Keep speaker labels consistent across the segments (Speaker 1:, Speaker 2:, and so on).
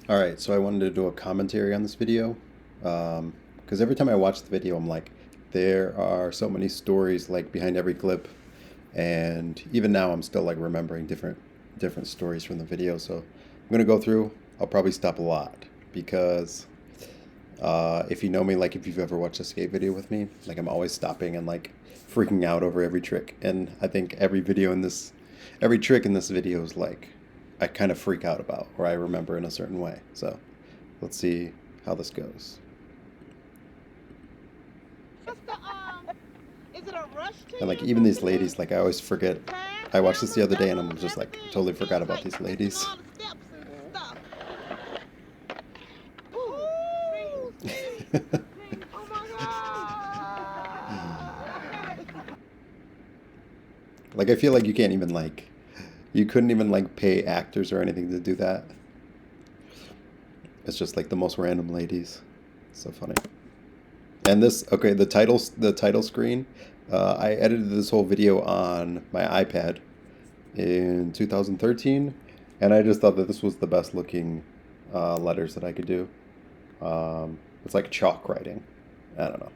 Speaker 1: Alright, so I wanted to do a commentary on this video. Because every time I watch the video, I'm like, there are so many stories like behind every clip, and even now I'm still like remembering different stories from the video. So I'm gonna go through. I'll probably stop a lot because if you know me, like if you've ever watched a skate video with me, like I'm always stopping and like freaking out over every trick. And I think every trick in this video is like I kind of freak out about or I remember in a certain way. So let's see how this goes.
Speaker 2: What's the is it a rush to
Speaker 1: And like
Speaker 2: you?
Speaker 1: even these ladies, like I always forget. I watched this the other day and I'm just like totally forgot about these ladies.
Speaker 2: All the steps and stuff. Ooh, oh my God.
Speaker 1: Like I feel like you can't even like you couldn't even like pay actors or anything to do that. It's just like the most random ladies. It's so funny. And this, okay, the title screen. I edited this whole video on my iPad in 2013, and I just thought that this was the best looking letters that I could do. It's like chalk writing. I don't know.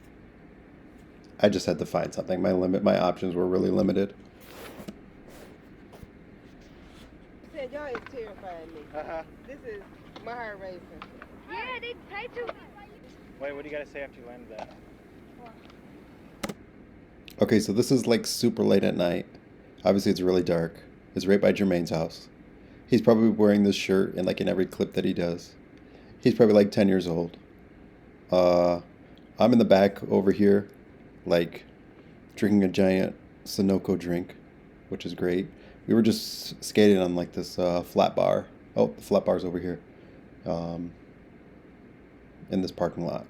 Speaker 1: I just had to find something. My options were really limited.
Speaker 2: Said y'all is terrifying me. This is my heart racing.
Speaker 3: Yeah, they tied to.
Speaker 4: Wait, what do you gotta say after you landed that?
Speaker 1: Okay, so this is like super late at night. Obviously, it's really dark. It's right by Jermaine's house. He's probably wearing this shirt in like in every clip that he does. He's probably like 10 years old. I'm in the back over here, like drinking a giant Sunoco drink, which is great. We were just skating on like this flat bar. Oh, the flat bar's over here. In this parking lot.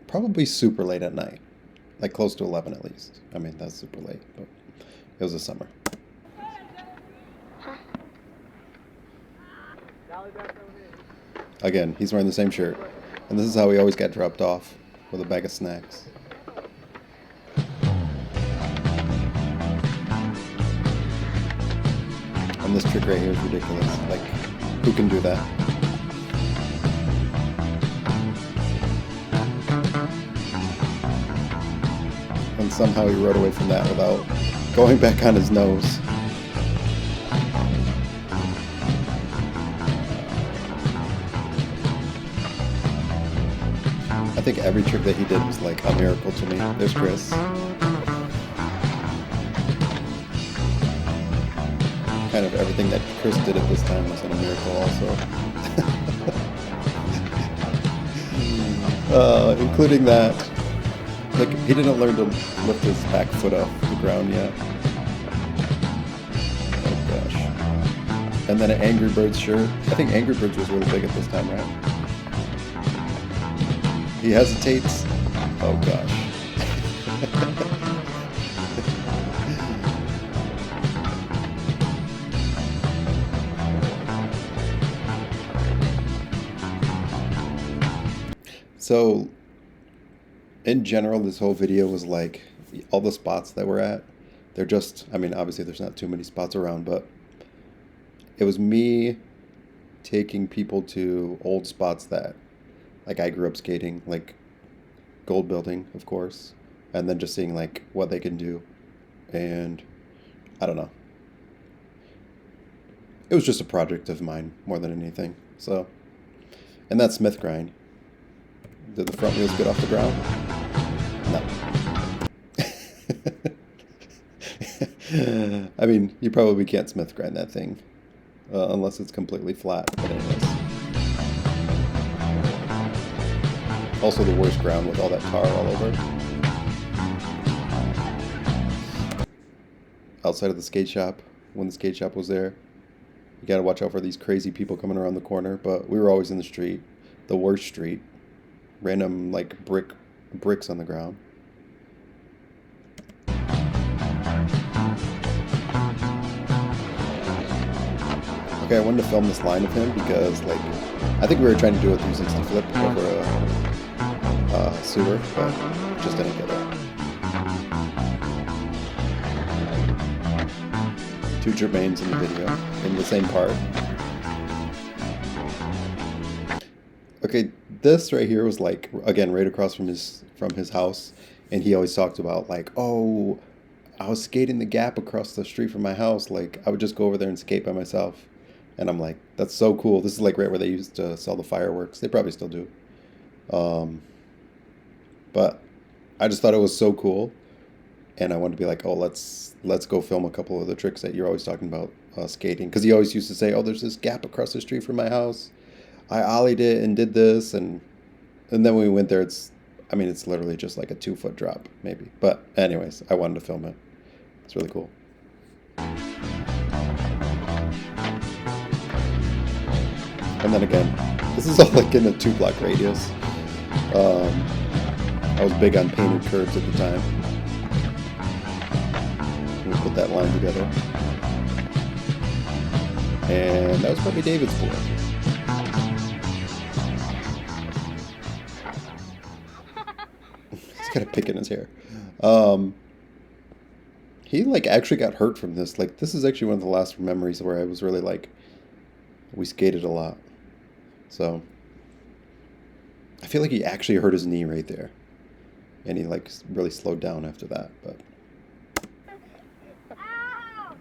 Speaker 1: Probably super late at night. Like close to 11 at least. I mean, that's super late, but it was the summer. Again, he's wearing the same shirt. And this is how he always got dropped off, with a bag of snacks. And this trick right here is ridiculous. Like, who can do that? And somehow he rode away from that without going back on his nose. I think every trick that he did was like a miracle to me. There's Chris. Kind of everything that Chris did at this time was a miracle also. Including that. Like, he didn't learn to lift his back foot off the ground yet. Oh gosh. And then an Angry Birds shirt. I think Angry Birds was really big at this time, right? He hesitates. Oh gosh. So, in general, this whole video was like all the spots that we're at. They're just, I mean, obviously there's not too many spots around, but it was me taking people to old spots that, like, I grew up skating, like Gold Building, of course, and then just seeing like what they can do. And I don't know. It was just a project of mine more than anything. So, and that's Smith grind. Did the front wheels get off the ground? No. I mean, you probably can't Smith grind that thing unless it's completely flat. But anyways. Also the worst ground with all that tar all over. Outside of the skate shop, when the skate shop was there, you gotta watch out for these crazy people coming around the corner. But we were always in the street, the worst street. Random like bricks on the ground. Okay, I wanted to film this line of him because like I think we were trying to do a 360 flip over a sewer, but just didn't get it. Two Jermaines in the video in the same part. okay, this right here was like again right across from his house, and he always talked about like, oh, I was skating the Gap across the street from my house. Like I would just go over there and skate by myself, and I'm like, that's so cool. This is like right where they used to sell the fireworks. They probably still do. But I just thought it was so cool, and I wanted to be like, oh, let's go film a couple of the tricks that you're always talking about skating, because he always used to say, oh, there's this Gap across the street from my house. I ollied it and did this, and then when we went there, it's literally just like a 2-foot drop, maybe. But anyways, I wanted to film it. It's really cool. And then again, this is all like in a 2-block radius. I was big on painted curbs at the time. We put that line together. And that was probably David's board. He's got a pick in his hair. He like actually got hurt from this. Like this is actually one of the last memories where I was really like, we skated a lot. So I feel like he actually hurt his knee right there, and he like really slowed down after that. But
Speaker 3: Ow!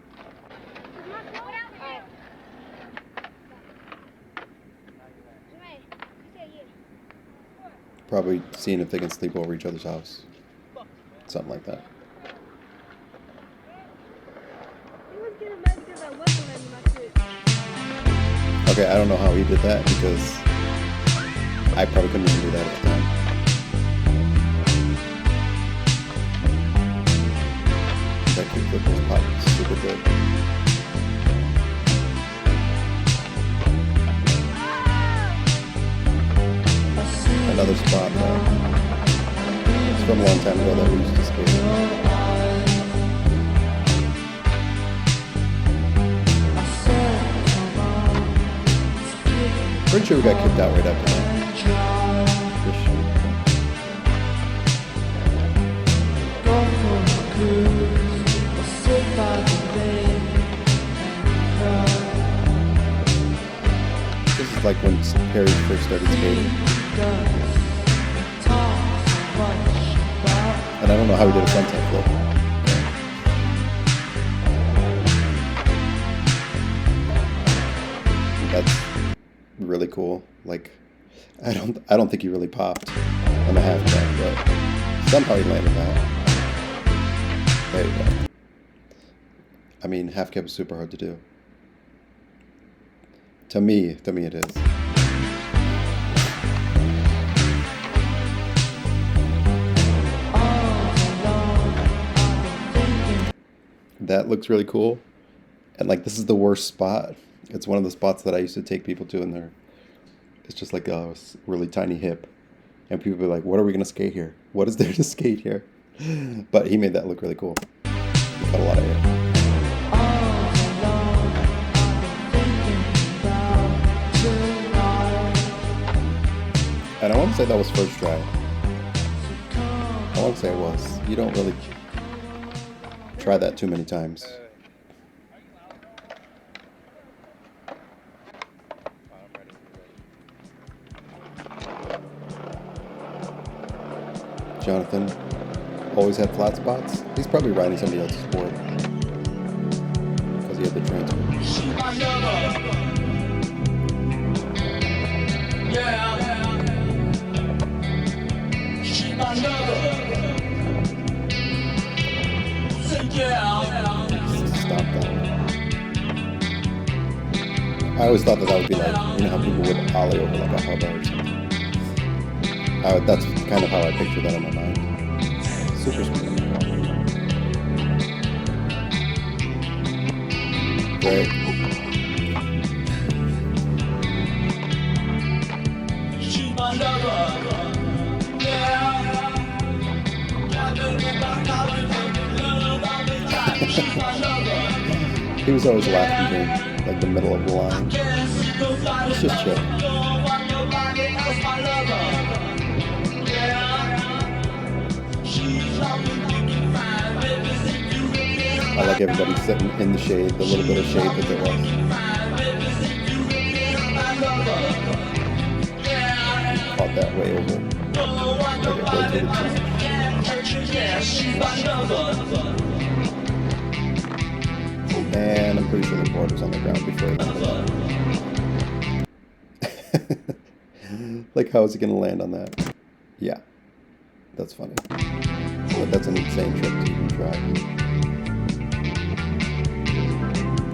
Speaker 1: probably seeing if they can sleep over each other's house, something like that.
Speaker 2: He was getting mad because I wasn't letting my kids.
Speaker 1: Okay, I don't know how he did that because I probably couldn't even do that at the time. That kickflip was popping super good. Another spot it's from a long time ago that we used to skate. Pretty sure we got kicked out right after that. This is like when Perry first started skating. And I don't know how he did a frontside flip. That's really cool. Like, I don't think he really popped on the half cab, but somehow he landed that. There you go. I mean, half cab is super hard to do. To me it is. That looks really cool. And like, this is the worst spot. It's one of the spots that I used to take people to, and there, it's just like a really tiny hip. And people be like, what are we going to skate here? What is there to skate here? But he made that look really cool. He cut a lot of air. And I want to say that was first try. I want to say it was. You don't really try that too many times. Jonathan always had flat spots. He's probably riding somebody else's board because he had the transfer. Stop that. I always thought that would be like, you know how people would ollie over like a hubba or something. That's kind of how I picture that in my mind. Super smooth. Great. He was always laughing during like the middle of the line. It's just chill. I like everybody sitting in the shade, the little bit of shade that there was. that way over. Like it goes to the top. And I'm pretty sure the board was on the ground before it landed. Like, how is he gonna land on that? Yeah, that's funny. But that's an insane trick to even try.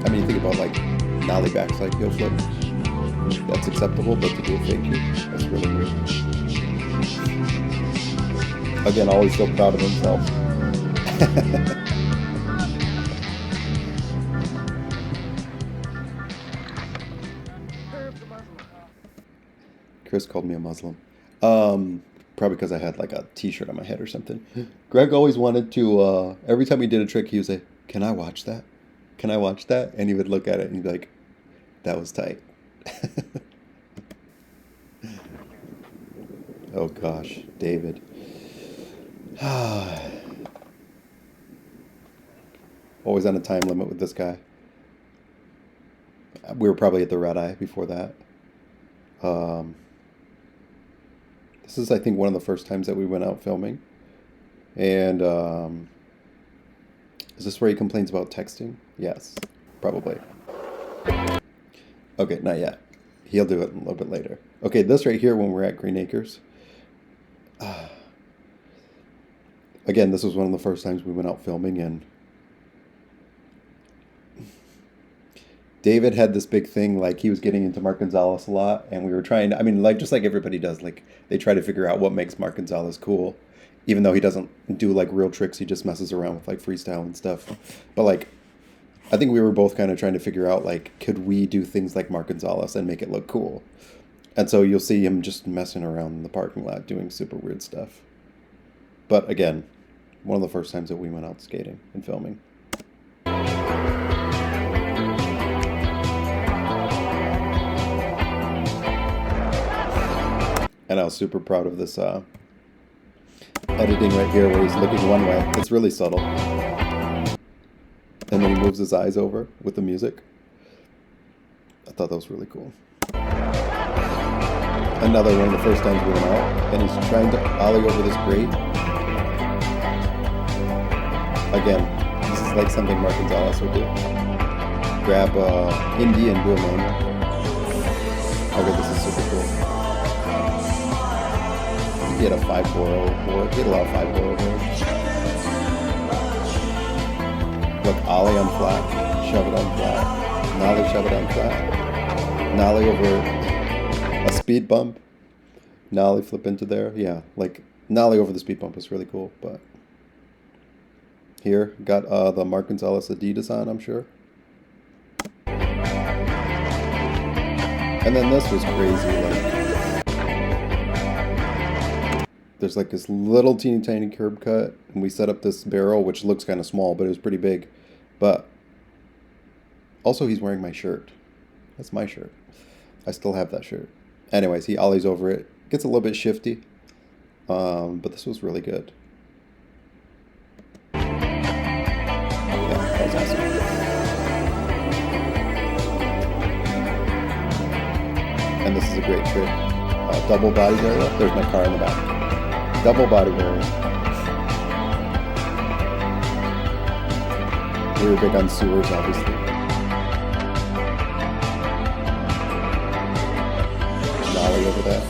Speaker 1: I mean, you think about like nollie backside heel flip. That's acceptable, but to do a fakie, that's really weird. Again, always so proud of himself. Chris called me a Muslim. Probably because I had like a t-shirt on my head or something. Greg always wanted to, every time he did a trick, he would say, "Can I watch that? Can I watch that?" And he would look at it and he'd be like, "That was tight." Oh gosh, David. Always on a time limit with this guy. We were probably at the Red Eye before that. This is, I think, one of the first times that we went out filming. And is this where he complains about texting? Yes, probably. Okay, not yet. He'll do it a little bit later. Okay, this right here when we're at Green Acres. Again, this was one of the first times we went out filming, and David had this big thing, like he was getting into Mark Gonzalez a lot, and we were trying to, I mean, like just like everybody does, like they try to figure out what makes Mark Gonzalez cool, even though he doesn't do like real tricks, he just messes around with like freestyle and stuff. But like, I think we were both kind of trying to figure out like, could we do things like Mark Gonzalez and make it look cool? And so you'll see him just messing around in the parking lot doing super weird stuff. But again, one of the first times that we went out skating and filming. And I was super proud of this editing right here where he's looking one way. It's really subtle. And then he moves his eyes over with the music. I thought that was really cool. Another one of the first times we went out, and he's trying to ollie over this grate. Again, this is like something Mark Gonzalez would do. Grab Indy and do a manual. Okay, this is super cool. He had a 5-4-0 board. He had a lot of 5-4-0 boards. Look, ollie on flat, shove it on flat, nollie, shove it on flat, nollie over a speed bump, nollie flip into there. Yeah, like nollie over the speed bump was really cool. But here, got the Mark Gonzalez Adidas on, I'm sure. And then this was crazy, like there's like this little teeny tiny curb cut, and we set up this barrel, which looks kind of small, but it was pretty big. But also he's wearing my shirt. That's my shirt. I still have that shirt. Anyways, he ollies over it. Gets a little bit shifty. But this was really good. Yeah, that was awesome. And this is a great trick. Double body barrier. There's my car in the back. Double body barrier. We were big on sewers, obviously. Nollie over that.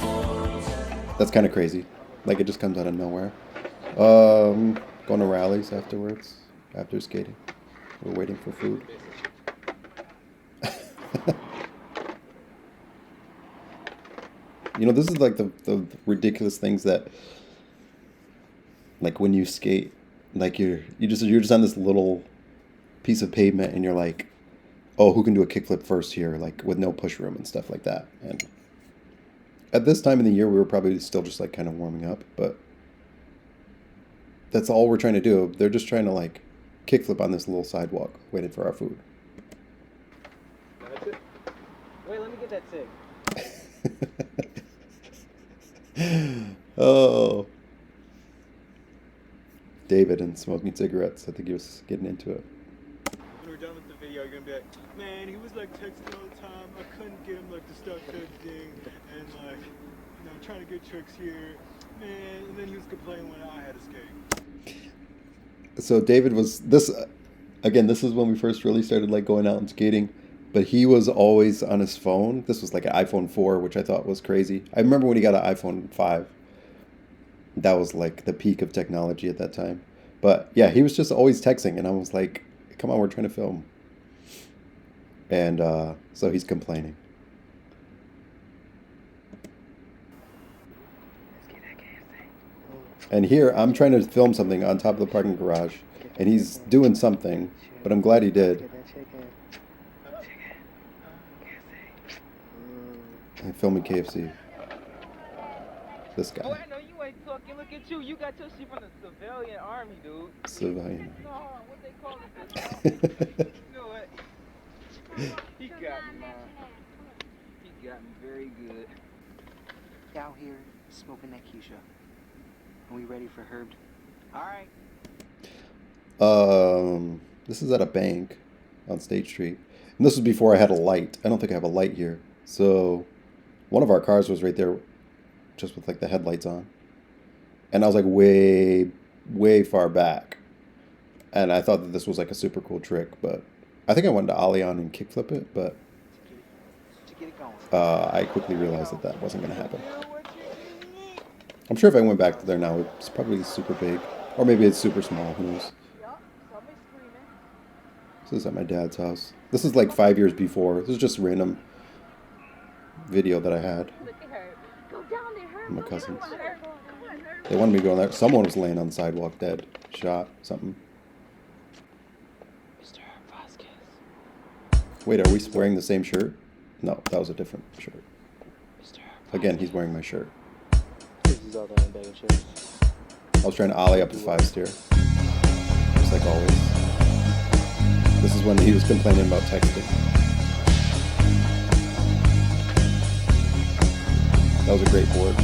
Speaker 1: That's kind of crazy. Like it just comes out of nowhere. Going to rallies afterwards, after skating. We're waiting for food. You know, this is like the ridiculous things that, like when you skate, like you're just on this little piece of pavement and you're like, oh, who can do a kickflip first here, like with no push room and stuff like that. And at this time in the year, we were probably still just like kind of warming up, but that's all we're trying to do. They're just trying to like kickflip on this little sidewalk, waiting for our food.
Speaker 4: That's it. Wait, let me get that cig.
Speaker 1: Oh. David and smoking cigarettes. I think he was getting into it.
Speaker 5: When we're done with the video, you're gonna be like, man, he was like texting all the time. I couldn't get him like to start texting and like, you know, trying to get tricks here, man. And then he was complaining when I had a skate.
Speaker 1: So David was this again. This is when we first really started like going out and skating. But he was always on his phone. This was like an iPhone 4, which I thought was crazy. I remember when he got an iPhone 5. That was like the peak of technology at that time. But yeah, he was just always texting, and I was like, "Come on, we're trying to film." And so he's complaining. And here I'm trying to film something on top of the parking garage, and he's doing something, but I'm glad he did. I'm filming KFC. This
Speaker 4: Oh,
Speaker 1: guy.
Speaker 4: I know you ain't talking. Look at you. You got your shit from the civilian army, dude.
Speaker 1: Civilian.
Speaker 4: No, what they call it? You know what? He got me, man. He got me very good.
Speaker 6: Out here smoking that Keisha. Are we ready for Herb?
Speaker 4: All right.
Speaker 1: This is at a bank on State Street. And this was before I had a light. I don't think I have a light here. So one of our cars was right there just with like the headlights on. And I was like way far back. And I thought that this was like a super cool trick, but I think I wanted to ollie on and kickflip it, but
Speaker 6: To get it going.
Speaker 1: I quickly realized that that wasn't going to happen. I'm sure if I went back to there now, it's probably super big. Or maybe it's super small, who knows. This is at my dad's house. This is like 5 years before. This is just random video that I had.
Speaker 3: Look at her. Go down there, her.
Speaker 1: My cousins.
Speaker 3: Come on, her.
Speaker 1: They wanted me to go in there. Someone was laying on the sidewalk dead. Shot. Something.
Speaker 6: Mr. Vasquez.
Speaker 1: Wait, are we wearing the same shirt? No, that was a different shirt.
Speaker 6: Mr.
Speaker 1: Again, he's wearing my shirt.
Speaker 4: This is all the bag of chips.
Speaker 1: I was trying to ollie up the 5-steer. Just like always. This is when he was complaining about texting. That was a great board.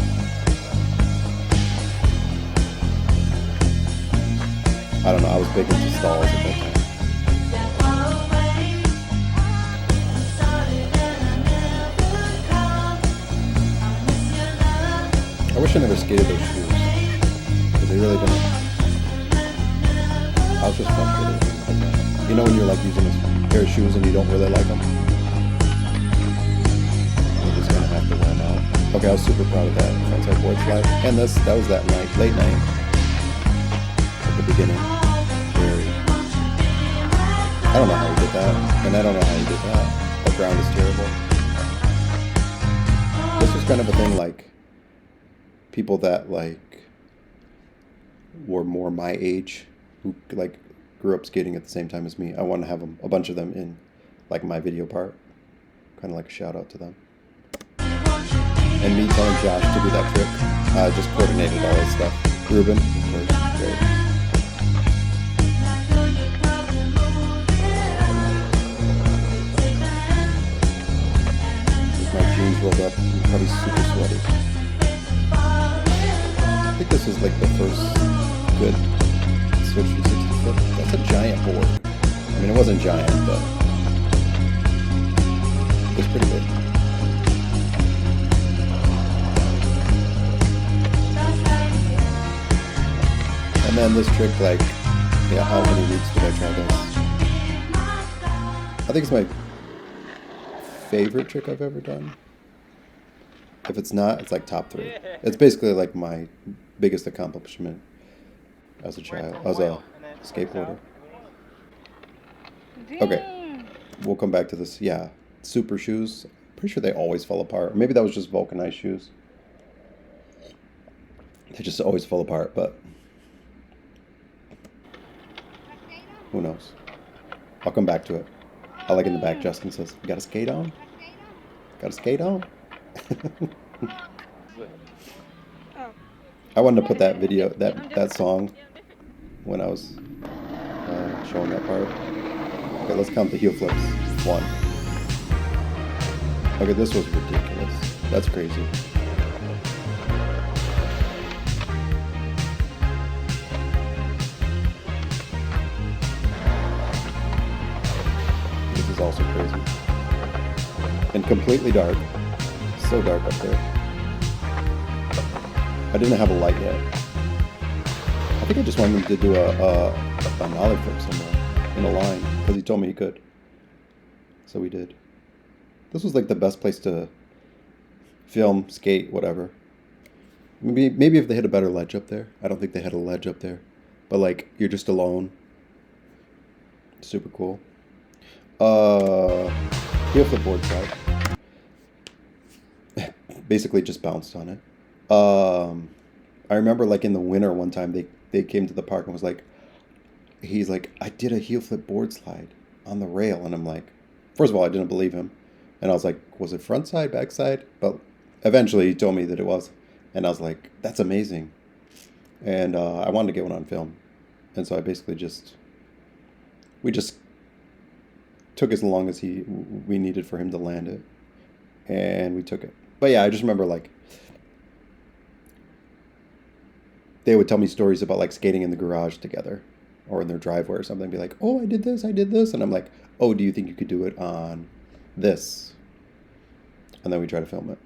Speaker 1: I don't know, I was big into stalls at that time. I wish I never skated those shoes. Because they really didn't. I was just frustrated with things like that. You know when you're like using a pair of shoes and you don't really like them? You're just gonna have to wear them out. Okay, I was super proud of that frontside board slide. And this, that was that night, late night. At the beginning. Very. I don't know how he did that. And I don't know how he did that. That ground is terrible. This was kind of a thing like people that like were more my age, who like grew up skating at the same time as me. I want to have a bunch of them in like my video part, kind of like a shout out to them. And me telling Josh to do that trick, just coordinated all this stuff. Ruben, of course, great. With my jeans rolled up, I'm probably super sweaty. I think this was like the first good Switch 360 flip. That's a giant board. I mean, it wasn't giant, but it was pretty big. And then this trick, like, yeah, how many weeks did I try this? I think it's my favorite trick I've ever done. If it's not, it's like top 3. It's basically like my biggest accomplishment as a child, as a skateboarder. Okay, we'll come back to this. Yeah, super shoes. Pretty sure they always fall apart. Maybe that was just vulcanized shoes. They just always fall apart, but who knows? I'll come back to it. I like in the back, Justin says, "You got a skate on? Got a skate on?" I wanted to put that video, that song, when I was showing that part. Okay, let's count the heel flips. 1. Okay, this was ridiculous. That's crazy. This is also crazy. And completely dark. So dark up there. I didn't have a light yet. I think I just wanted him to do an ollie flip somewhere in a line because he told me he could. So we did. This was like the best place to film, skate, whatever. Maybe if they had a better ledge up there. I don't think they had a ledge up there. But like, you're just alone. Super cool. Heel flip board slide. Basically just bounced on it. I remember like in the winter one time they came to the park and was like, he's like, I did a heel flip board slide on the rail. And I'm like, first of all, I didn't believe him. And I was like, was it front side, back side? But eventually he told me that it was. And I was like, that's amazing. And I wanted to get one on film. And so I basically we just took as long as we needed for him to land it. And we took it. But yeah, I just remember like, they would tell me stories about like skating in the garage together or in their driveway or something. Be like, oh, I did this. And I'm like, oh, do you think you could do it on this? And then we try to film it.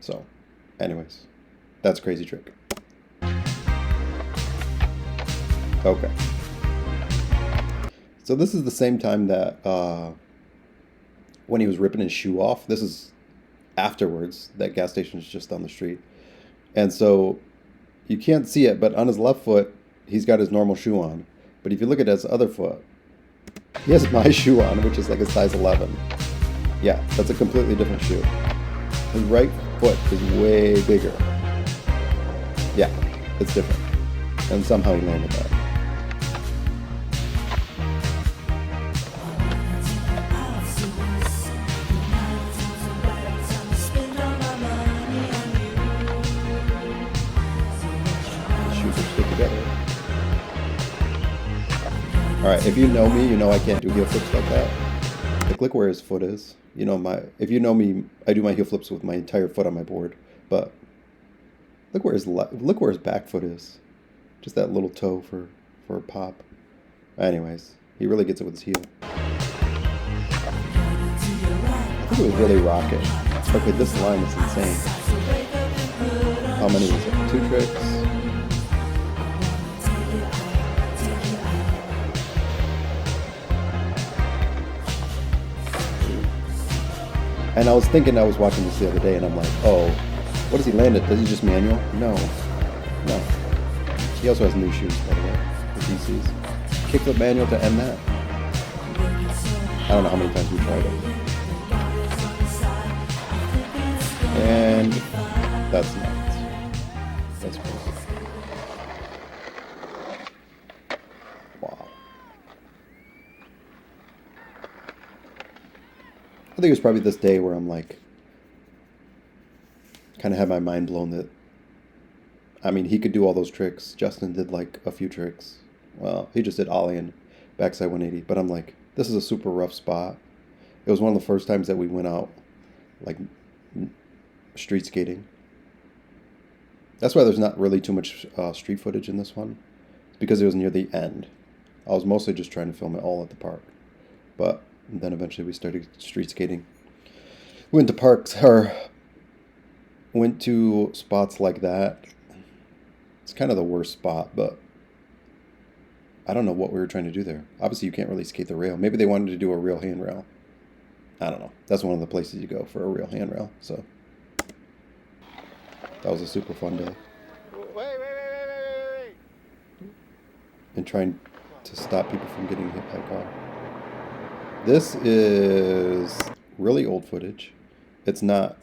Speaker 1: So anyways, that's Crazy Trick. Okay. So this is the same time that when he was ripping his shoe off. This is afterwards. That gas station is just down the street. And so you can't see it, but on his left foot, he's got his normal shoe on. But if you look at his other foot, he has my shoe on, which is like a size 11. Yeah, that's a completely different shoe. His right foot is way bigger. Yeah, it's different. And somehow he landed that. Alright, if you know me, you know I can't do heel flips like that. Like, look where his foot is. You know, if you know me, I do my heel flips with my entire foot on my board. But look where his back foot is. Just that little toe for a pop. Anyways, he really gets it with his heel. I think it was really rocking. Okay, this line is insane. How many was it? 2 tricks? And I was thinking, I was watching this the other day, and I'm like, oh, what does he land at? Does he just manual? No. He also has new shoes, by the way, the DCs. Kickflip manual to end that. I don't know how many times we tried it. And that's nuts. That's crazy. Wow. I think it was probably this day where I'm like, kind of had my mind blown that, I mean, he could do all those tricks. Justin did like a few tricks. Well, he just did ollie and backside 180. But I'm like, this is a super rough spot. It was one of the first times that we went out, like, street skating. That's why there's not really too much street footage in this one. It's because it was near the end. I was mostly just trying to film it all at the park. But then eventually we started street skating. Went to parks, or went to spots like that. It's kind of the worst spot, but I don't know what we were trying to do there. Obviously, you can't really skate the rail. Maybe they wanted to do a real handrail. I don't know. That's one of the places you go for a real handrail. So that was a super fun day.
Speaker 4: Wait.
Speaker 1: And trying to stop people from getting hit by a car. This is really old footage. It's not,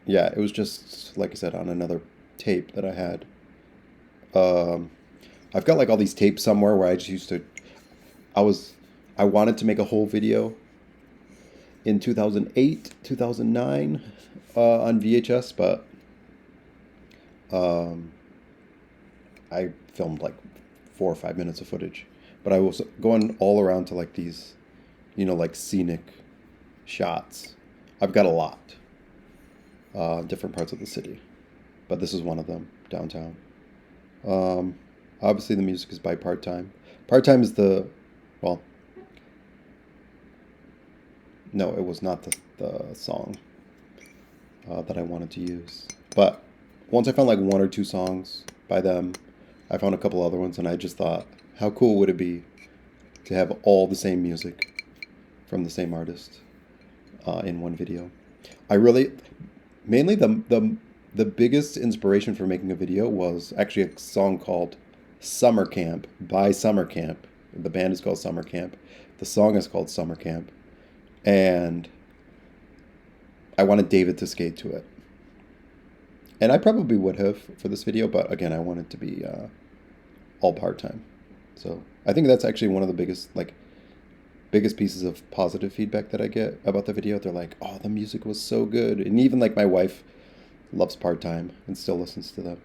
Speaker 1: yeah, it was just, like I said, on another tape that I had. I've got like all these tapes somewhere where I just used to, I wanted to make a whole video in 2008, 2009 on VHS, but I filmed like 4 or 5 minutes of footage. But I was going all around to like these, you know, like scenic shots. I've got a lot, different parts of the city, but this is one of them, downtown. Obviously the music is by Part Time. Part Time is the, well, no, it was not the song that I wanted to use, but once I found like one or two songs by them, I found a couple other ones, and I just thought, how cool would it be to have all the same music from the same artist in one video? I really, mainly the biggest inspiration for making a video was actually a song called Summer Camp by Summer Camp. The band is called Summer Camp. The song is called Summer Camp. And I wanted David to skate to it. And I probably would have for this video, but again, I want it to be all part-time. So I think that's actually one of the biggest pieces of positive feedback that I get about the video. They're like, oh, the music was so good. And even like my wife loves part-time and still listens to them.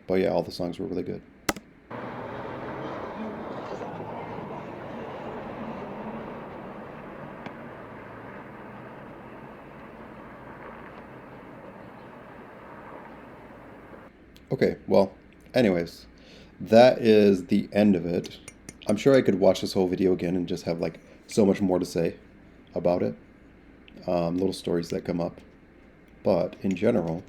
Speaker 1: But yeah, all the songs were really good. Okay, well, anyways, that is the end of it. I'm sure I could watch this whole video again and just have like so much more to say about it. Little stories that come up. But in general,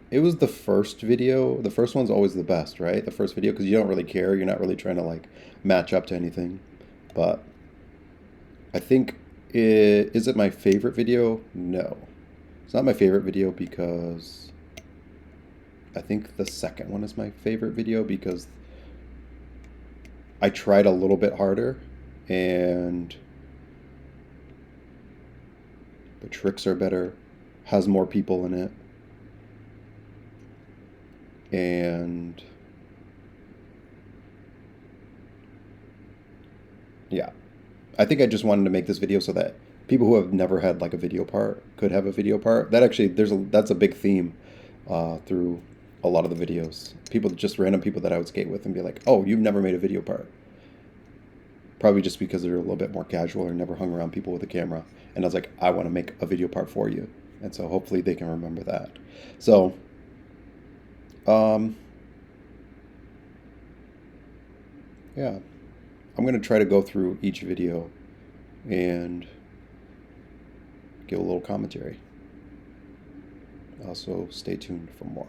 Speaker 1: it was the first video. The first one's always the best, right? The first video, because you don't really care. You're not really trying to like match up to anything. But I think is it my favorite video? No. It's not my favorite video because I think the second one is my favorite video because I tried a little bit harder and the tricks are better, has more people in it, and yeah, I think I just wanted to make this video so that people who have never had like a video part could have a video part. That actually, that's a big theme through a lot of the videos. People, just random people that I would skate with and be like, oh, you've never made a video part. Probably just because they're a little bit more casual or never hung around people with a camera. And I was like, I want to make a video part for you. And so hopefully they can remember that. So, yeah, I'm going to try to go through each video and give a little commentary. Also, stay tuned for more.